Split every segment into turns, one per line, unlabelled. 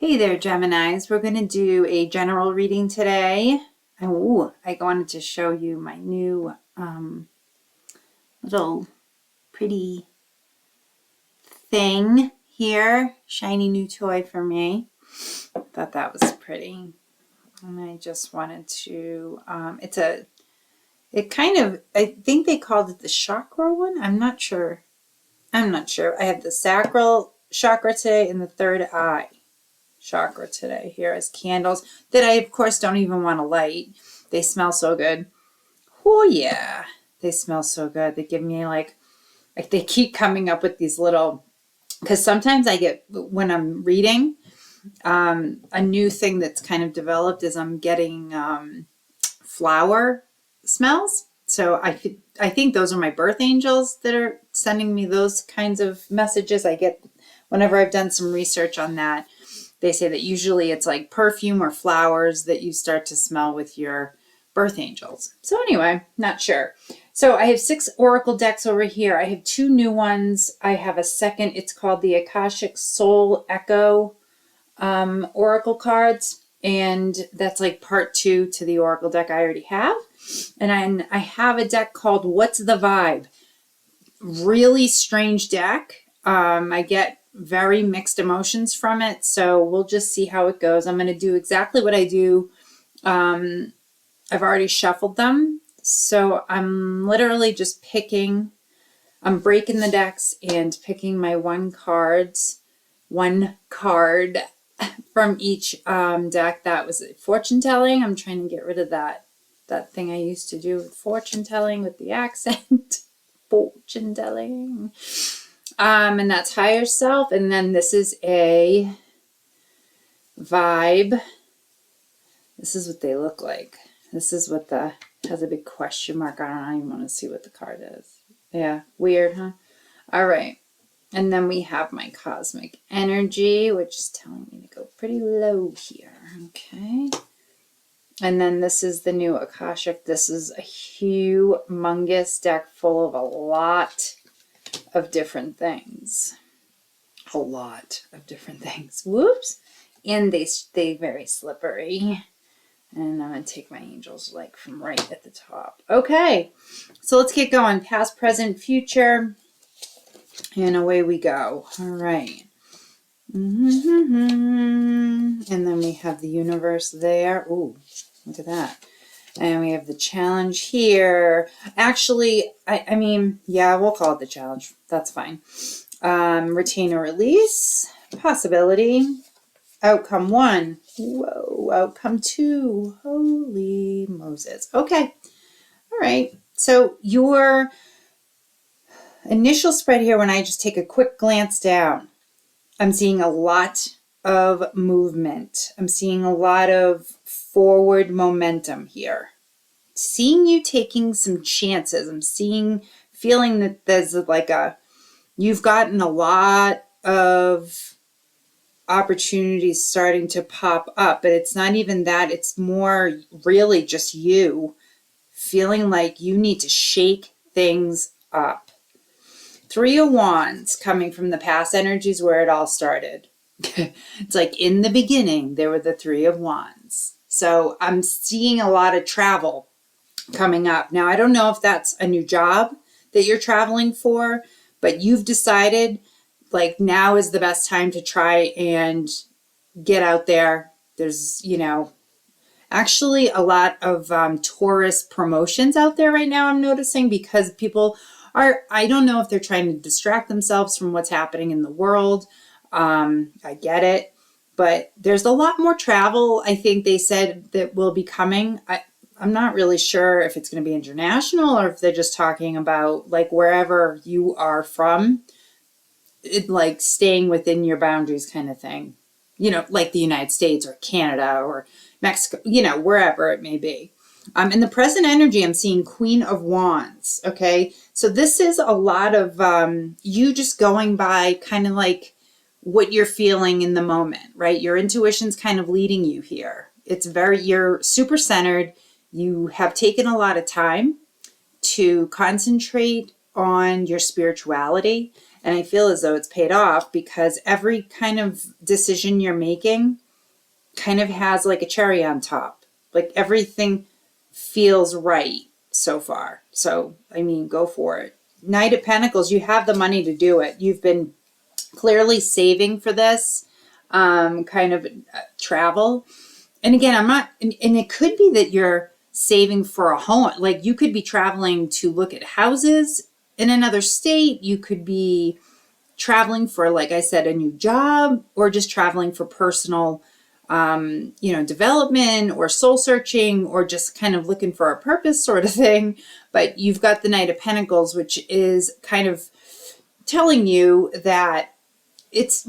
Hey there, Geminis. We're going to do a general reading today. Oh, I wanted to show you my new little pretty thing here. Shiny new toy for me. Thought that was pretty. And I just wanted to, I think they called it the chakra one. I'm not sure. I have the sacral chakra today and the third eye chakra today here as candles that I of course don't even want to light. They smell so good. Oh yeah, they smell so good. They give me like they keep coming up with these little, because sometimes I get, when I'm reading, a new thing that's kind of developed is I'm getting flower smells. So I think those are my birth angels that are sending me those kinds of messages. I get whenever I've done some research on that. They say that usually it's like perfume or flowers that you start to smell with your birth angels. So anyway, not sure. So I have 6 oracle decks over here. I have 2 new ones. I have a second. It's called the Akashic Soul Echo oracle cards. And that's like part 2 to the oracle deck I already have. And I have a deck called What's the Vibe? Really strange deck. I get very mixed emotions from it, so we'll just see how it goes. I'm going to do exactly what I do. I've already shuffled them, so I'm literally just picking. I'm breaking the decks and picking my one card from each deck. That was fortune telling. I'm trying to get rid of that thing I used to do with fortune telling with the accent. Fortune telling. And that's higher self. And then this is a vibe. This is what they look like. This is what has a big question mark on it. I don't even want to see what the card is. Yeah, weird, huh? All right. And then we have my cosmic energy, which is telling me to go pretty low here. Okay. And then this is the new Akashic. This is a humongous deck full of a lot of different things. A lot of different things. Whoops. And they very slippery. And I'm going to take my angels like from right at the top. Okay. So let's get going. Past, present, future. And away we go. All right. And then we have the universe there. Ooh, look at that. And we have the challenge here. Actually, I mean, yeah, we'll call it the challenge. That's fine. Retain or release. Possibility. Outcome 1. Whoa. Outcome 2. Holy Moses. Okay. All right. So your initial spread here, when I just take a quick glance down, I'm seeing a lot of movement. I'm seeing a lot of forward momentum here. Seeing you taking some chances. I'm feeling that there's like you've gotten a lot of opportunities starting to pop up, but it's not even that. It's more really just you feeling like you need to shake things up. 3 of Wands coming from the past energies where it all started. It's like in the beginning, there were the 3 of Wands. So I'm seeing a lot of travel coming up. Now, I don't know if that's a new job that you're traveling for, but you've decided like now is the best time to try and get out there. There's, actually a lot of tourist promotions out there right now, I'm noticing, because people are, I don't know if they're trying to distract themselves from what's happening in the world. I get it, but there's a lot more travel, I think they said, that will be coming. I'm not really sure if it's going to be international or if they're just talking about like wherever you are from, like staying within your boundaries kind of thing, like the United States or Canada or Mexico, wherever it may be. In the present energy, I'm seeing Queen of Wands. Okay. So this is a lot of you just going by kind of like what you're feeling in the moment, right? Your intuition's kind of leading you here. You're super centered. You have taken a lot of time to concentrate on your spirituality. And I feel as though it's paid off because every kind of decision you're making kind of has like a cherry on top. Like everything feels right so far. So, I mean, go for it. Knight of Pentacles, you have the money to do it. You've been clearly saving for this kind of travel. And again, I'm not, and it could be that you're saving for a home. Like you could be traveling to look at houses in another state. You could be traveling for, like I said, a new job, or just traveling for personal, development or soul searching, or just kind of looking for a purpose sort of thing. But you've got the Knight of Pentacles, which is kind of telling you that it's,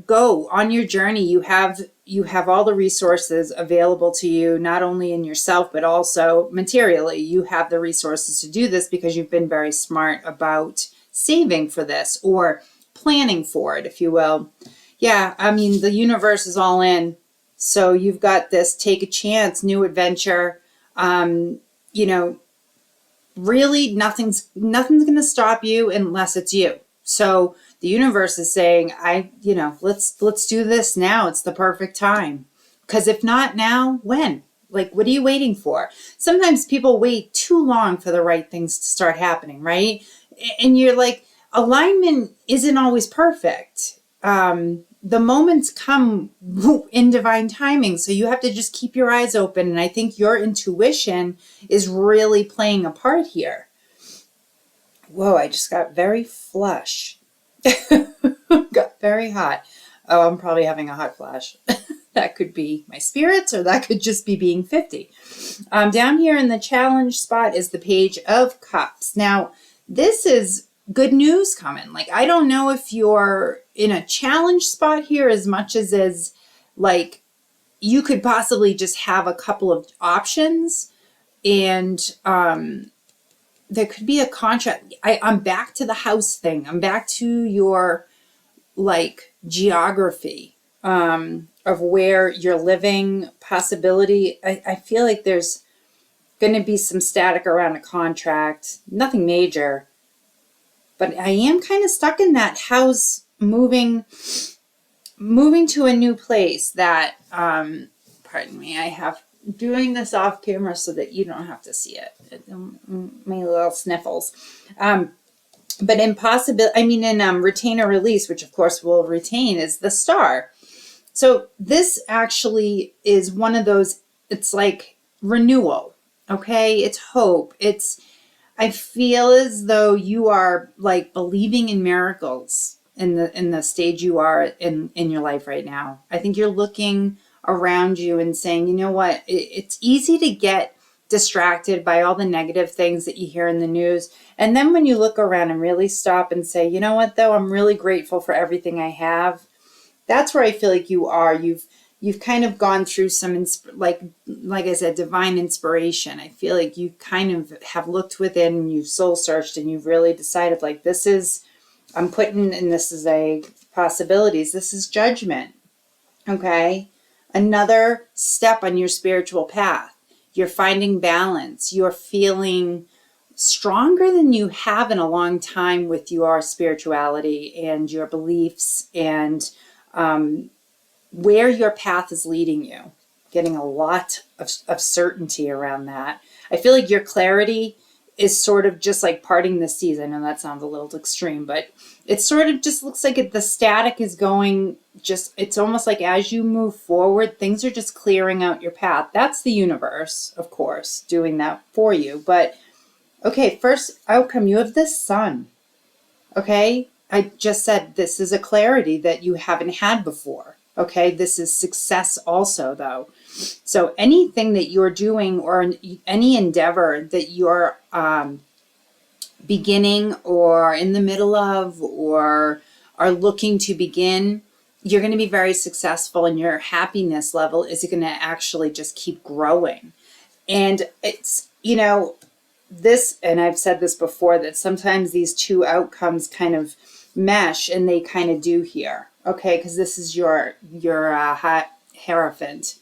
go on your journey. You have all the resources available to you, not only in yourself, but also materially. You have the resources to do this because you've been very smart about saving for this, or planning for it, if you will. Yeah, I mean, the universe is all in. So you've got this, take a chance, new adventure. Really nothing's going to stop you unless it's you. So the universe is saying, let's do this now. It's the perfect time. Because if not now, when? Like, what are you waiting for? Sometimes people wait too long for the right things to start happening, right? And you're like, alignment isn't always perfect. The moments come in divine timing. So you have to just keep your eyes open. And I think your intuition is really playing a part here. Whoa, I just got very flush. Got very hot. Oh, I'm probably having a hot flash. That could be my spirits, or that could just be being 50. Down here in the challenge spot is the Page of Cups. Now, this is good news coming. Like, I don't know if you're in a challenge spot here as much as like you could possibly just have a couple of options, and there could be a contract. I'm back to the house thing. I'm back to your like geography of where you're living, possibility. I feel like there's going to be some static around a contract, nothing major, but I am kind of stuck in that house, moving to a new place that, pardon me, I have doing this off camera so that you don't have to see it. My little sniffles. But in retain or release, which of course we'll retain, is the Star. So this actually is one of those, it's like renewal. Okay. It's hope. I feel as though you are like believing in miracles in the stage you are in your life right now. I think you're looking around you and saying, you know what, it's easy to get distracted by all the negative things that you hear in the news. And then when you look around and really stop and say, you know what, though, I'm really grateful for everything I have. That's where I feel like you are. You've kind of gone through some, like I said, divine inspiration. I feel like you kind of have looked within, and you've soul searched, and you've really decided, like, this is a possibilities. This is judgment. Okay. Another step on your spiritual path. You're finding balance. You're feeling stronger than you have in a long time with your spirituality and your beliefs, and where your path is leading you. Getting a lot of certainty around that. I feel like your clarity is sort of just like parting the seas. I know that sounds a little extreme, but it sort of just looks like the static is going, it's almost like as you move forward, things are just clearing out your path. That's the universe, of course, doing that for you. But okay, first outcome, you have the Sun. Okay, I just said this is a clarity that you haven't had before. Okay, this is success also, though. So anything that you're doing, or any endeavor that you're beginning or in the middle of, or are looking to begin, you're going to be very successful, and your happiness level is going to actually just keep growing. And it's, this, and I've said this before, that sometimes these two outcomes kind of mesh, and they kind of do here. Okay, because this is your Hierophant.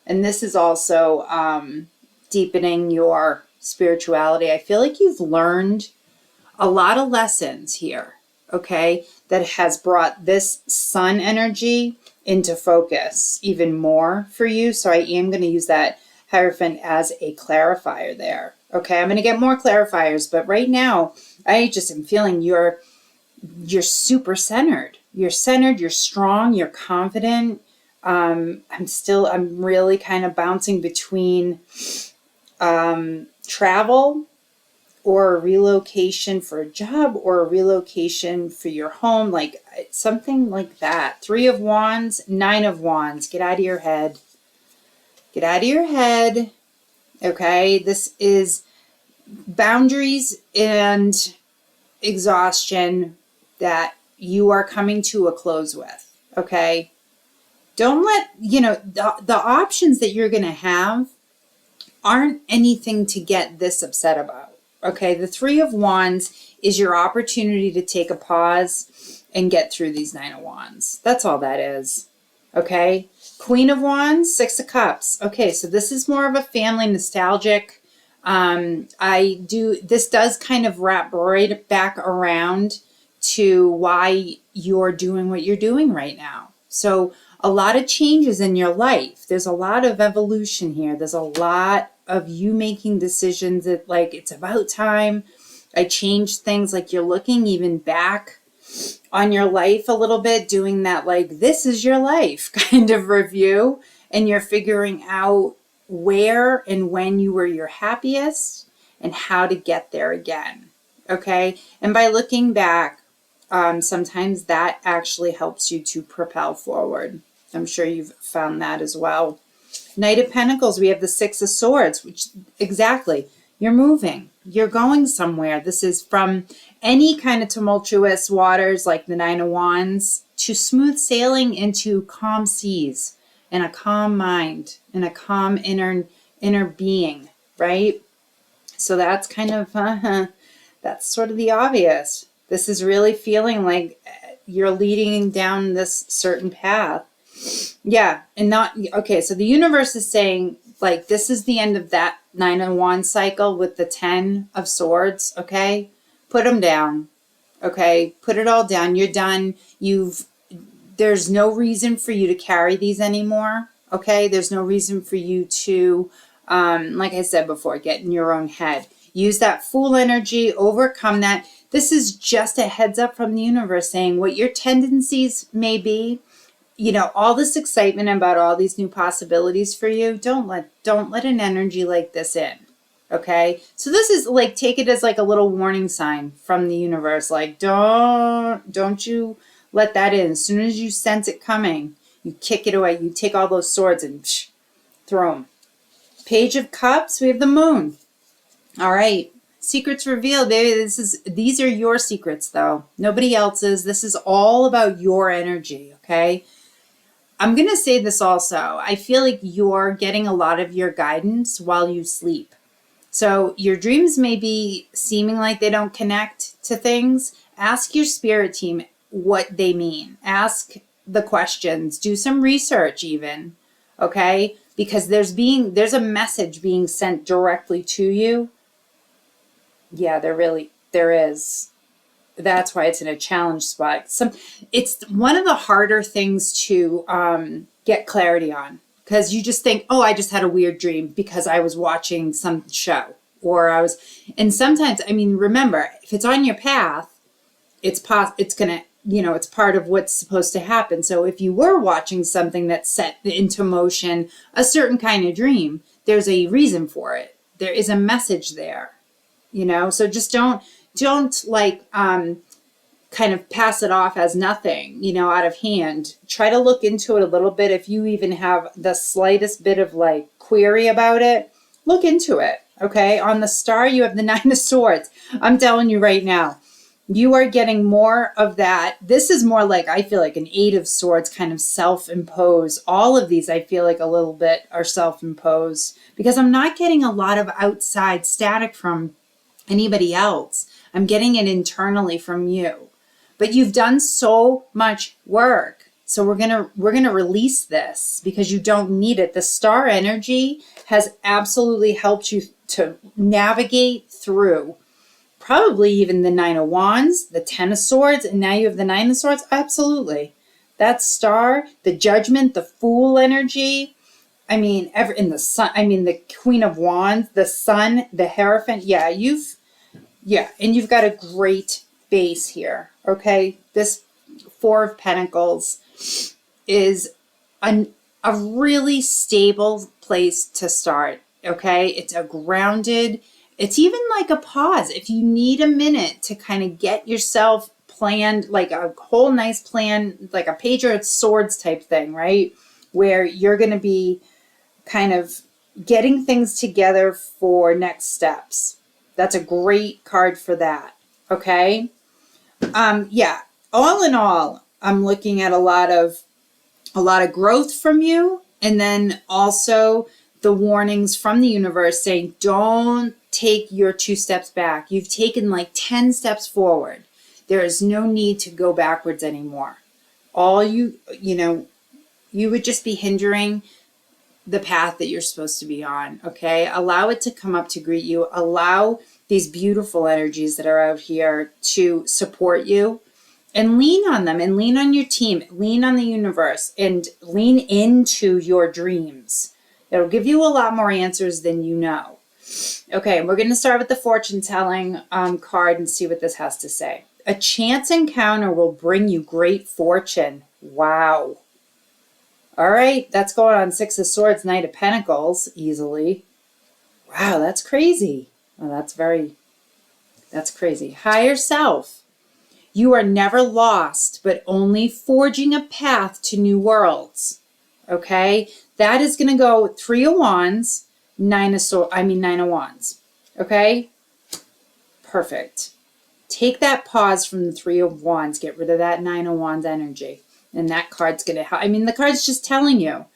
And this is also deepening your spirituality. I feel like you've learned a lot of lessons here. okay, that has brought this sun energy into focus even more for you. So I am going to use that Hierophant as a clarifier there. Okay, I'm going to get more clarifiers, but right now I just am feeling you're super centered. You're centered, you're strong, you're confident. I'm really kind of bouncing between travel or a relocation for a job or a relocation for your home, like something like that. 3 of Wands, 9 of Wands. Get out of your head. Get out of your head. Okay, this is boundaries and exhaustion that you are coming to a close with. Okay, don't let, the options that you're going to have aren't anything to get this upset about. Okay, the 3 of Wands is your opportunity to take a pause and get through these 9 of Wands. That's all that is. Okay, Queen of Wands, 6 of Cups. Okay, so this is more of a family nostalgic. This does kind of wrap right back around to why you're doing what you're doing right now. So a lot of changes in your life. There's a lot of evolution here. There's a lot of you making decisions that, like, it's about time I changed things. Like, you're looking even back on your life a little bit, doing that, like, this is your life kind of review, and you're figuring out where and when you were your happiest and how to get there again. Okay, and by looking back, sometimes that actually helps you to propel forward. I'm sure you've found that as well. Knight of Pentacles, we have the 6 of Swords, which exactly, you're moving, you're going somewhere. This is from any kind of tumultuous waters like the 9 of Wands to smooth sailing into calm seas and a calm mind and a calm inner being, right? So that's kind of, that's sort of the obvious. This is really feeling like you're leading down this certain path. Yeah, and not, okay, so the universe is saying, like, this is the end of that 9 of Wands cycle with the 10 of Swords, okay? Put them down, okay? Put it all down. You're done. There's no reason for you to carry these anymore, okay? There's no reason for you to, like I said before, get in your own head. Use that Fool energy, overcome that. This is just a heads up from the universe saying what your tendencies may be. All this excitement about all these new possibilities for you, don't let an energy like this in. Okay, so this is like, take it as like a little warning sign from the universe, like, don't you let that in. As soon as you sense it coming, you kick it away. You take all those swords and throw them. Page of Cups, we have the Moon. All right, secrets revealed, baby. These are your secrets, though, nobody else's. This is all about your energy. Okay, I'm going to say this also. I feel like you're getting a lot of your guidance while you sleep. So your dreams may be seeming like they don't connect to things. Ask your spirit team what they mean. Ask the questions. Do some research even, okay? Because there's a message being sent directly to you. Yeah, there is. That's why it's in a challenge spot. It's one of the harder things to get clarity on, because you just think, oh, I just had a weird dream because I was watching some show, and sometimes, I mean, remember, if it's on your path, it's gonna, it's part of what's supposed to happen. So if you were watching something that set into motion a certain kind of dream, there's a reason for it. There is a message there, so just don't like kind of pass it off as nothing, out of hand. Try to look into it a little bit. If you even have the slightest bit of like query about it, look into it. Okay, on the star you have the 9 of Swords. I'm telling you right now, you are getting more of that. This is more like, I feel like, an 8 of Swords kind of self-imposed. All of these I feel like a little bit are self-imposed, because I'm not getting a lot of outside static from anybody else. I'm getting it internally from you. But you've done so much work. So we're gonna release this because you don't need it. The star energy has absolutely helped you to navigate through probably even the Nine of Wands, the Ten of Swords, and now you have the Nine of Swords. Absolutely. That Star, the Judgment, the Fool energy. I mean, in the Sun, I mean, the Queen of Wands, the Sun, the Hierophant. Yeah, and you've got a great base here. Okay. This Four of Pentacles is a really stable place to start. Okay. It's a grounded, it's even like a pause. If you need a minute to kind of get yourself planned, like a whole nice plan, like a Page of Swords type thing, right? Where you're going to be kind of getting things together for next steps. That's a great card for that. Okay. Yeah. All in all, I'm looking at a lot of growth from you. And then also the warnings from the universe saying, don't take your 2 steps back. You've taken like 10 steps forward. There is no need to go backwards anymore. All you would just be hindering the path that you're supposed to be on. Okay. Allow it to come up to greet you. Allow these beautiful energies that are out here to support you, and lean on them, and lean on your team, lean on the universe, and lean into your dreams. It'll give you a lot more answers than you know. Okay, we're going to start with the fortune telling card and see what this has to say. A chance encounter will bring you great fortune. Wow. All right, that's going on 6 of Swords, Knight of Pentacles, easily. Wow, that's crazy. Well, that's crazy. Higher self. You are never lost, but only forging a path to new worlds. Okay? That is going to go 3 of Wands, 9 of Wands. Okay? Perfect. Take that pause from the 3 of Wands. Get rid of that 9 of Wands energy. And that card's going to help. I mean, the card's just telling you,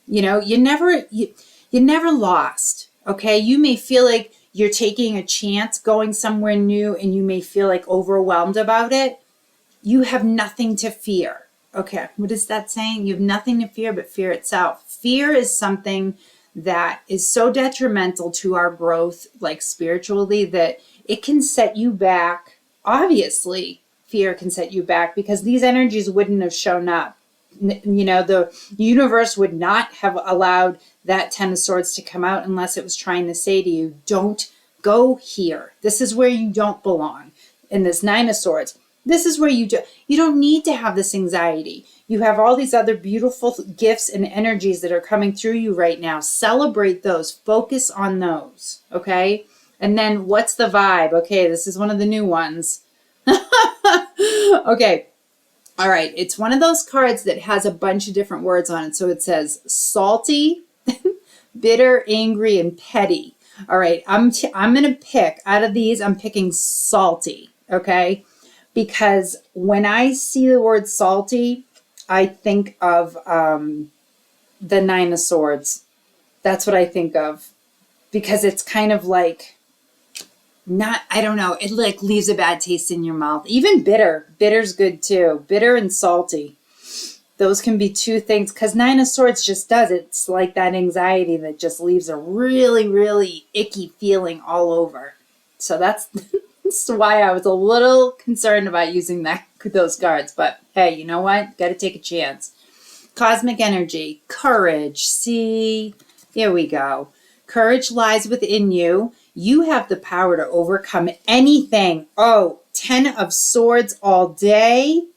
you're never lost. Okay? You may feel like you're taking a chance going somewhere new, and you may feel like overwhelmed about it. You have nothing to fear. Okay, what is that saying? You have nothing to fear but fear itself. Fear is something that is so detrimental to our growth, like spiritually, that it can set you back. Obviously, fear can set you back because these energies wouldn't have shown up. The universe would not have allowed that 10 of Swords to come out unless it was trying to say to you, don't go here. This is where you don't belong. In this 9 of Swords, this is where you don't need to have this anxiety. You have all these other beautiful gifts and energies that are coming through you right now. Celebrate those. Focus on those. Okay? And then what's the vibe? Okay, this is one of the new ones. Okay. All right. It's one of those cards that has a bunch of different words on it. So it says salty, bitter, angry, and petty. All right. I'm going to pick out of these. I'm picking salty. Okay. Because when I see the word salty, I think of the 9 of Swords. That's what I think of. Because it's kind of like, I don't know, it like leaves a bad taste in your mouth. Even bitter. Bitter's good too. Bitter and salty. Those can be two things. Because 9 of Swords just does. It's like that anxiety that just leaves a really, really icky feeling all over. So that's why I was a little concerned about using those cards. But hey, you know what? Got to take a chance. Cosmic energy, courage. See, here we go. Courage lies within you. You have the power to overcome anything. Oh, 10 of Swords all day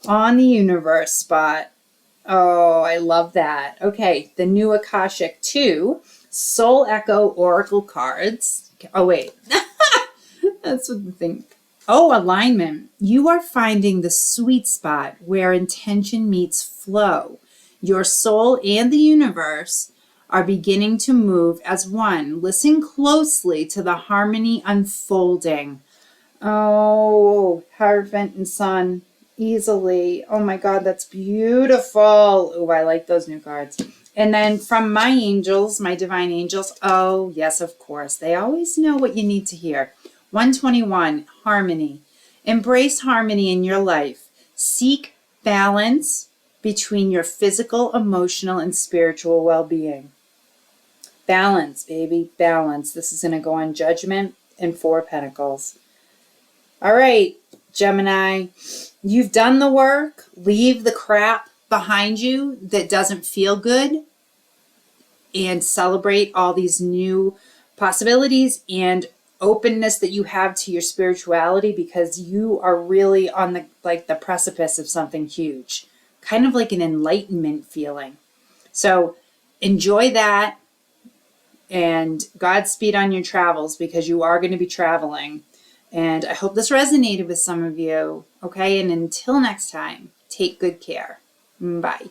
on the universe spot. Oh, I love that. Okay, the new Akashic 2, Soul Echo Oracle cards. Oh, wait. That's what the thing. Oh, alignment. You are finding the sweet spot where intention meets flow. Your soul and the universe are beginning to move as one. Listen closely to the harmony unfolding. Oh, Hierophant and Sun, easily. Oh my God, that's beautiful. Oh, I like those new cards. And then from my angels, my divine angels, oh yes, of course. They always know what you need to hear. 121, harmony. Embrace harmony in your life. Seek balance between your physical, emotional, and spiritual well-being. Balance, baby, balance. This is going to go on Judgment and 4 Pentacles. All right, Gemini, you've done the work. Leave the crap behind you that doesn't feel good and celebrate all these new possibilities and openness that you have to your spirituality, because you are really on the precipice of something huge, kind of like an enlightenment feeling. So enjoy that, and Godspeed on your travels, because you are going to be traveling. And I hope this resonated with some of you. Okay, and until next time, take good care. Bye.